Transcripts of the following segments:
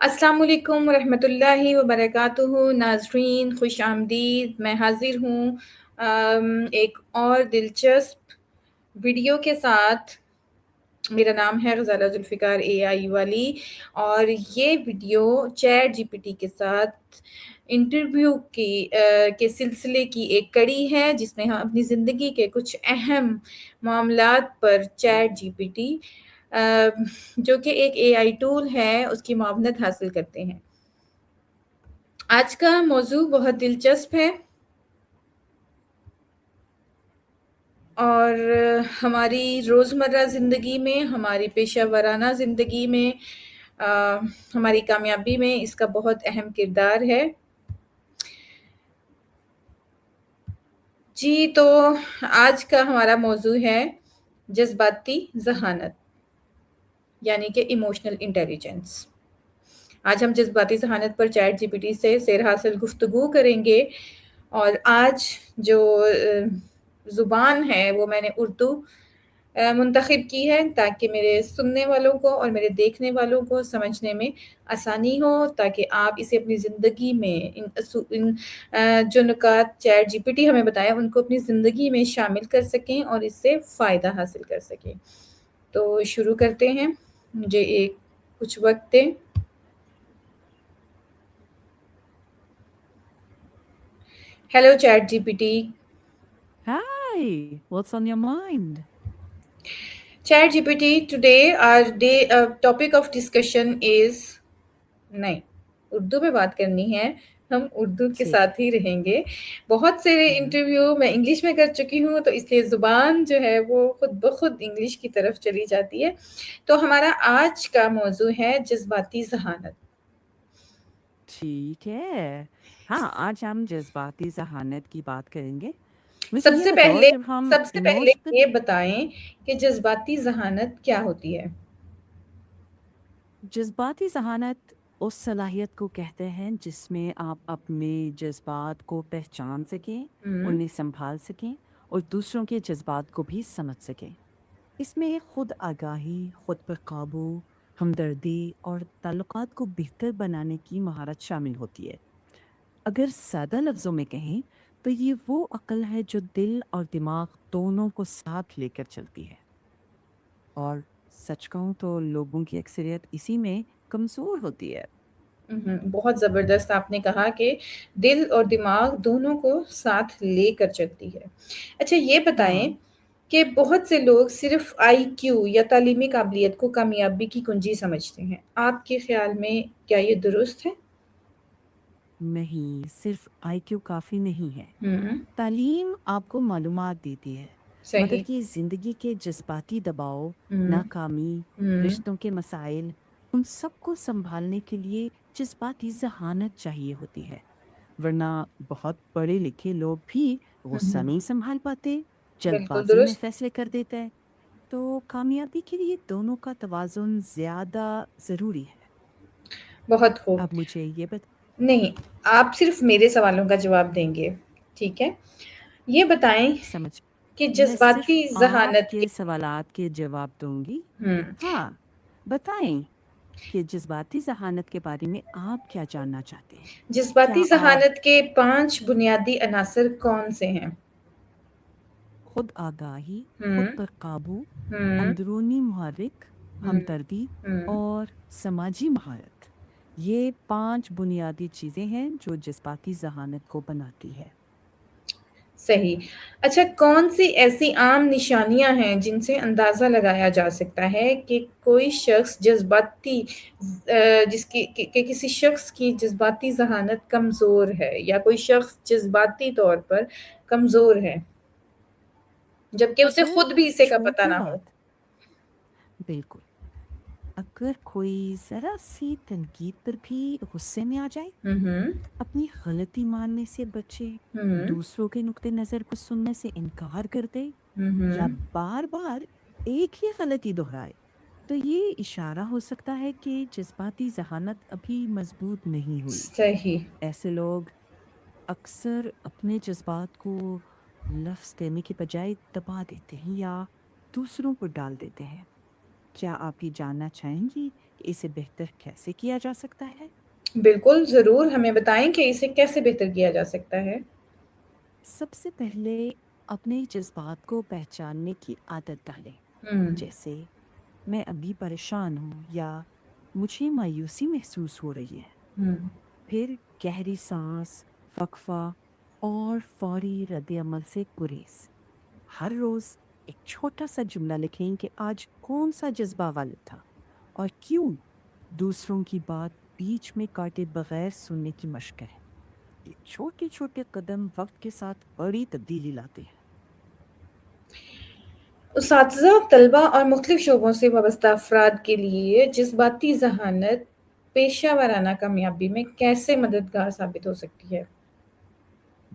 السلام علیکم ورحمۃ اللہ وبرکاتہ ناظرین، خوش آمدید۔ میں حاضر ہوں ایک اور دلچسپ ویڈیو کے ساتھ۔ میرا نام ہے غزالہ ذوالفقار AI والی، اور یہ ویڈیو چیٹ GPT کے ساتھ انٹرویو کے سلسلے کی ایک کڑی ہے، جس میں ہم اپنی زندگی کے کچھ اہم معاملات پر چیٹ GPT جو کہ ایک AI ٹول ہے، اس کی معاونت حاصل کرتے ہیں۔ آج کا موضوع بہت دلچسپ ہے، اور ہماری روزمرہ زندگی میں، ہماری پیشہ ورانہ زندگی میں، ہماری کامیابی میں اس کا بہت اہم کردار ہے۔ جی، تو آج کا ہمارا موضوع ہے جذباتی ذہانت، یعنی کہ ایموشنل انٹیلیجنس۔ آج ہم جذباتی ذہانت پر چیٹ GPT سے سیر حاصل گفتگو کریں گے، اور آج جو زبان ہے وہ میں نے اردو منتخب کی ہے، تاکہ میرے سننے والوں کو اور میرے دیکھنے والوں کو سمجھنے میں آسانی ہو، تاکہ آپ اسے اپنی زندگی میں ان جو نکات چیٹ GPT ہمیں بتائے ان کو اپنی زندگی میں شامل کر سکیں اور اس سے فائدہ حاصل کر سکیں۔ تو شروع کرتے ہیں، مجھے کچھ وقت دیں۔ Hello ChatGPT. Hi, what's on your mind? ChatGPT, today our topic of discussion is نہیں، اردو میں بات کرنی ہے، ہم اردو کے ٹھیک ساتھ ہی رہیں گے۔ بہت سے انٹرویو میں انگلش میں کر چکی ہوں، تو اس لیے زبان جو ہے وہ خود بخود انگلش کی طرف چلی جاتی ہے۔ تو ہمارا آج کا موضوع ہے جذباتی ذہانت۔ ٹھیک ہے، ہاں آج ہم جذباتی ذہانت کی بات کریں گے۔ مجھے سب یہ سے بتاؤ، پہلے جب ہم سب سے پہلے یہ بتائیں کہ جذباتی ذہانت کیا ہوتی ہے؟ جذباتی ذہانت اس صلاحیت کو کہتے ہیں جس میں آپ اپنے جذبات کو پہچان سکیں، انہیں سنبھال سکیں اور دوسروں کے جذبات کو بھی سمجھ سکیں۔ اس میں خود آگاہی، خود پر قابو، ہمدردی اور تعلقات کو بہتر بنانے کی مہارت شامل ہوتی ہے۔ اگر سادہ لفظوں میں کہیں تو یہ وہ عقل ہے جو دل اور دماغ دونوں کو ساتھ لے کر چلتی ہے، اور سچ کہوں تو لوگوں کی اکثریت اسی میں کمزور ہوتی ہے۔ بہت زبردست آپ نے کہا کہ دل اور دماغ دونوں کو ساتھ لے کر چلتی ہے۔ اچھا، یہ بتائیں کہ بہت سے لوگ صرف IQ یا تعلیمی قابلیت کو کامیابی کی کنجی سمجھتے ہیں۔ آپ کے خیال میں کیا یہ درست ہے؟ نہیں، صرف IQ کافی نہیں ہے۔ تعلیم آپ کو معلومات دیتی ہے، مگر صحیح۔ یہ زندگی کے جذباتی دباؤ، ناکامی، رشتوں کے مسائل، ان سب کو سنبھالنے کے لیے جذباتی ذہانت چاہیے ہوتی ہے، ورنہ بہت پڑھے لکھے لوگ بھی غصہ نہیں سنبھال پاتے، جلد بالکل بازی میں درست۔ فیصلے کر دیتے ہیں۔ تو کامیابی کے لیے دونوں کا توازن زیادہ ضروری ہے۔ بہت خوب۔ اب مجھے یہ نہیں، آپ صرف میرے سوالوں کا جواب دیں گے، ٹھیک ہے؟ یہ بتائیں سمجھ کہ میں صرف جذباتی آپ ذہانت کے سوالات کے جواب دوں گی۔ ہم ہاں، بتائیں کہ جذباتی ذہانت کے بارے میں آپ کیا جاننا چاہتے ہیں؟ جذباتی کیا آپ ذہانت کے 5 بنیادی عناصر کون سے ہیں؟ خود آگاہی، خود ہم پر قابو، ہم اندرونی محرک، ہم ہمدردی ہم اور سماجی مہارت، یہ 5 بنیادی چیزیں ہیں جو جذباتی ذہانت کو بناتی ہے۔ صحیح۔ اچھا، کون سی ایسی عام نشانیاں ہیں جن سے اندازہ لگایا جا سکتا ہے کہ کوئی شخص جذباتی کہ کسی شخص کی جذباتی ذہانت کمزور ہے، یا کوئی شخص جذباتی طور پر کمزور ہے، جبکہ اسے اگر خود بھی اسے کا پتہ چھوٹی نہ ہو؟ بات، بالکل، اگر کوئی ذرا سی تنقید پر بھی غصے میں آ جائے، ہم اپنی غلطی ماننے سے بچے، ہم دوسروں کے نقطہ نظر کو سننے سے انکار کر دے، یا ہم بار بار ایک ہی غلطی دہرائے، تو یہ اشارہ ہو سکتا ہے کہ جذباتی ذہانت ابھی مضبوط نہیں ہوئی۔ صحیح۔ ایسے لوگ اکثر اپنے جذبات کو لفظ دینے کے بجائے دبا دیتے ہیں یا دوسروں پر ڈال دیتے ہیں۔ کیا آپ یہ جاننا چاہیں گی کہ اسے بہتر کیسے کیا جا سکتا ہے؟ بالکل ضرور، ہمیں بتائیں کہ اسے کیسے بہتر کیا جا سکتا ہے۔ سب سے پہلے اپنے جذبات کو پہچاننے کی عادت ڈالیں، ہوں جیسے میں ابھی پریشان ہوں یا مجھے مایوسی محسوس ہو رہی ہے۔ ہوں پھر گہری سانس، وقفہ اور فوری رد عمل سے گریز۔ ہر روز ایک چھوٹا سا جملہ لکھیں کہ آج کون سا جذبہ غالب تھا اور کیوں۔ دوسروں کی بات بیچ میں کاٹے بغیر سننے کی مشق ہے۔ یہ چھوٹے چھوٹے قدم وقت کے ساتھ بڑی تبدیلی لاتے ہیں۔ اساتذہ، طلبہ اور مختلف شعبوں سے وابستہ افراد کے لیے جذباتی ذہانت پیشہ ورانہ کامیابی میں کیسے مددگار ثابت ہو سکتی ہے؟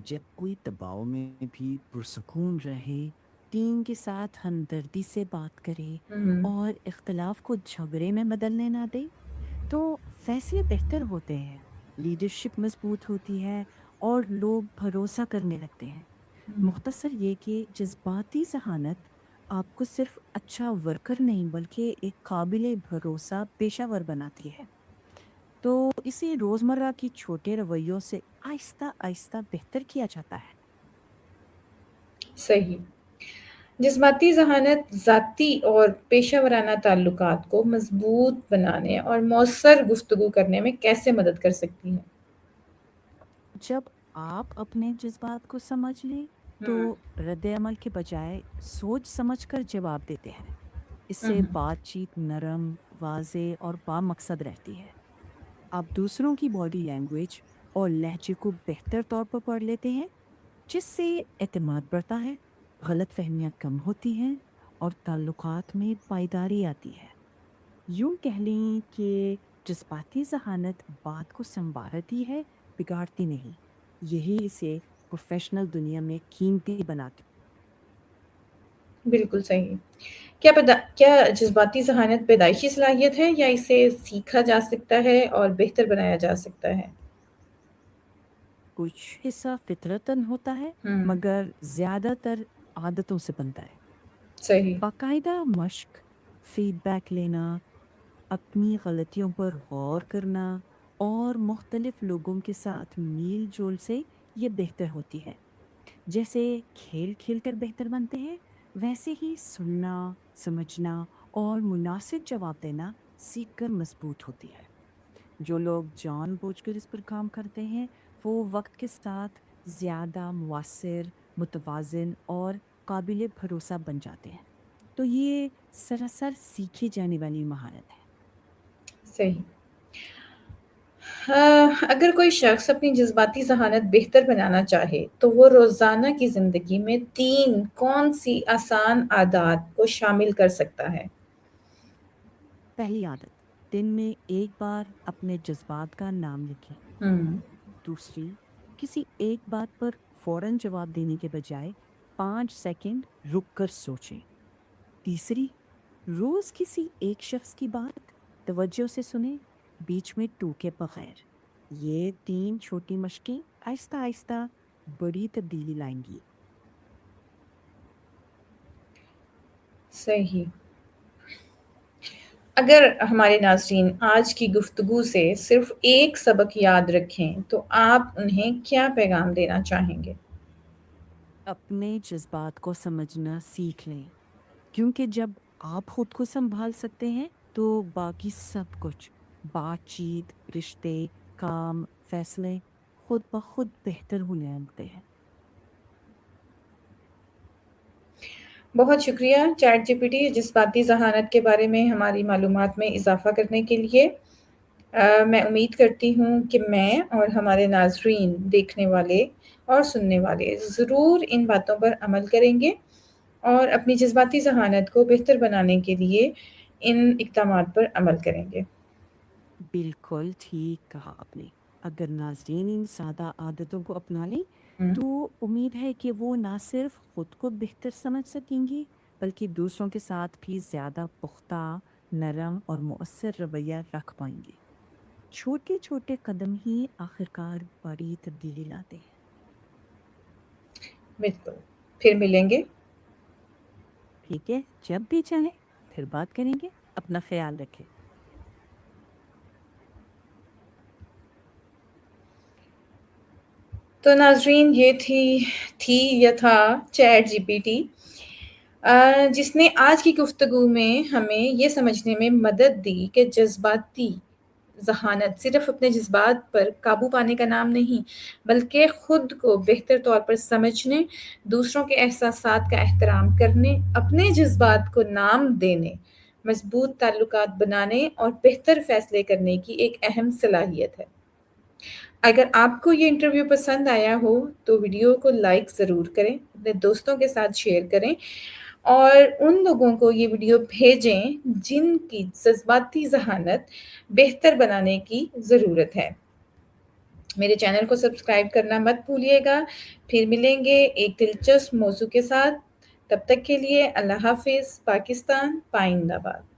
جب کوئی دباؤ میں بھی پرسکون رہے، ٹیم کے ساتھ ہمدردی سے بات کرے ہوں اور اختلاف کو جھگڑے میں بدلنے نہ دے، تو فیصلے بہتر ہوتے ہیں، لیڈرشپ مضبوط ہوتی ہے اور لوگ بھروسہ کرنے لگتے ہیں۔ مختصر یہ کہ جذباتی ذہانت آپ کو صرف اچھا ورکر نہیں بلکہ ایک قابل بھروسہ پیشہ ور بناتی ہے۔ تو اسے روزمرہ کی چھوٹے رویوں سے آہستہ آہستہ بہتر کیا جاتا ہے۔ صحیح۔ جذباتی ذہانت ذاتی اور پیشہ ورانہ تعلقات کو مضبوط بنانے اور مؤثر گفتگو کرنے میں کیسے مدد کر سکتی ہے؟ جب آپ اپنے جذبات کو سمجھ لیں تو ہوں رد عمل کے بجائے سوچ سمجھ کر جواب دیتے ہیں۔ اس سے ہوں بات چیت نرم، واضح اور بامقصد رہتی ہے۔ آپ دوسروں کی باڈی لینگویج اور لہجے کو بہتر طور پر پڑھ لیتے ہیں، جس سے اعتماد بڑھتا ہے، غلط فہمیاں کم ہوتی ہیں اور تعلقات میں پائیداری آتی ہے۔ یوں کہہ لیں کہ جذباتی ذہانت بات کو سنوارتی ہے، بگاڑتی نہیں۔ یہی اسے پروفیشنل دنیا میں قیمتی بناتی۔ بالکل صحیح۔ کیا جذباتی ذہانت پیدائشی صلاحیت ہے یا اسے سیکھا جا سکتا ہے اور بہتر بنایا جا سکتا ہے؟ کچھ حصہ فطرتاً ہوتا ہے، ہوں مگر زیادہ تر عادتوں سے بنتا ہے۔ صحیح۔ باقاعدہ مشق، فیڈ بیک لینا، اپنی غلطیوں پر غور کرنا اور مختلف لوگوں کے ساتھ میل جول سے یہ بہتر ہوتی ہے۔ جیسے کھیل کھیل کر بہتر بنتے ہیں، ویسے ہی سننا، سمجھنا اور مناسب جواب دینا سیکھ کر مضبوط ہوتی ہے۔ جو لوگ جان بوجھ کر اس پر کام کرتے ہیں وہ وقت کے ساتھ زیادہ مؤثر، متوازن اور قابل بھروسہ بن جاتے ہیں۔ تو یہ سراسر سیکھی جانے والی مہارت ہے۔ صحیح۔ اگر کوئی شخص اپنی جذباتی ذہانت بہتر بنانا چاہے تو وہ روزانہ کی زندگی میں 3 کون سی آسان عادات کو شامل کر سکتا ہے؟ پہلی عادت، دن میں ایک بار اپنے جذبات کا نام لکھیں۔ ہوں دوسری، کسی ایک بات پر فوراً جواب دینے کے بجائے 5 سیکنڈ رک کر سوچیں۔ تیسری، روز کسی ایک شخص کی بات توجہ سے سنیں، بیچ میں ٹوکے بغیر۔ یہ 3 چھوٹی مشقیں آہستہ آہستہ بڑی تبدیلی لائیں گی۔ صحیح۔ اگر ہمارے ناظرین آج کی گفتگو سے صرف ایک سبق یاد رکھیں تو آپ انہیں کیا پیغام دینا چاہیں گے؟ اپنے جذبات کو سمجھنا سیکھ لیں، کیونکہ جب آپ خود کو سنبھال سکتے ہیں تو باقی سب کچھ، بات چیت، رشتے، کام، فیصلے خود بخود بہتر ہونے لگتے ہیں۔ بہت شکریہ چیٹ جی پی ٹی جذباتی ذہانت کے بارے میں ہماری معلومات میں اضافہ کرنے کے لیے۔ میں امید کرتی ہوں کہ میں اور ہمارے ناظرین دیکھنے والے اور سننے والے ضرور ان باتوں پر عمل کریں گے اور اپنی جذباتی ذہانت کو بہتر بنانے کے لیے ان اقدامات پر عمل کریں گے۔ بالکل ٹھیک کہا آپ نے۔ اگر ناظرین ان سادہ عادتوں کو اپنا لیں ہوں، تو امید ہے کہ وہ نہ صرف خود کو بہتر سمجھ سکیں گی بلکہ دوسروں کے ساتھ بھی زیادہ پختہ، نرم اور مؤثر رویہ رکھ پائیں گے۔ چھوٹے چھوٹے قدم ہی آخرکار بڑی تبدیلی لاتے ہیں۔ بالکل۔ پھر ملیں گے۔ ٹھیک ہے، جب بھی چاہیں پھر بات کریں گے۔ اپنا خیال رکھیں۔ تو ناظرین یہ تھی یا تھا چیٹ جی پی ٹی، جس نے آج کی گفتگو میں ہمیں یہ سمجھنے میں مدد دی کہ جذباتی ذہانت صرف اپنے جذبات پر قابو پانے کا نام نہیں، بلکہ خود کو بہتر طور پر سمجھنے، دوسروں کے احساسات کا احترام کرنے، اپنے جذبات کو نام دینے، مضبوط تعلقات بنانے اور بہتر فیصلے کرنے کی ایک اہم صلاحیت ہے۔ اگر آپ کو یہ انٹرویو پسند آیا ہو تو ویڈیو کو لائک ضرور کریں، اپنے دوستوں کے ساتھ شیئر کریں اور ان لوگوں کو یہ ویڈیو بھیجیں جن کی جذباتی ذہانت بہتر بنانے کی ضرورت ہے۔ میرے چینل کو سبسکرائب کرنا مت بھولیے گا۔ پھر ملیں گے ایک دلچسپ موضوع کے ساتھ۔ تب تک کے لیے اللہ حافظ۔ پاکستان پائندہ باد۔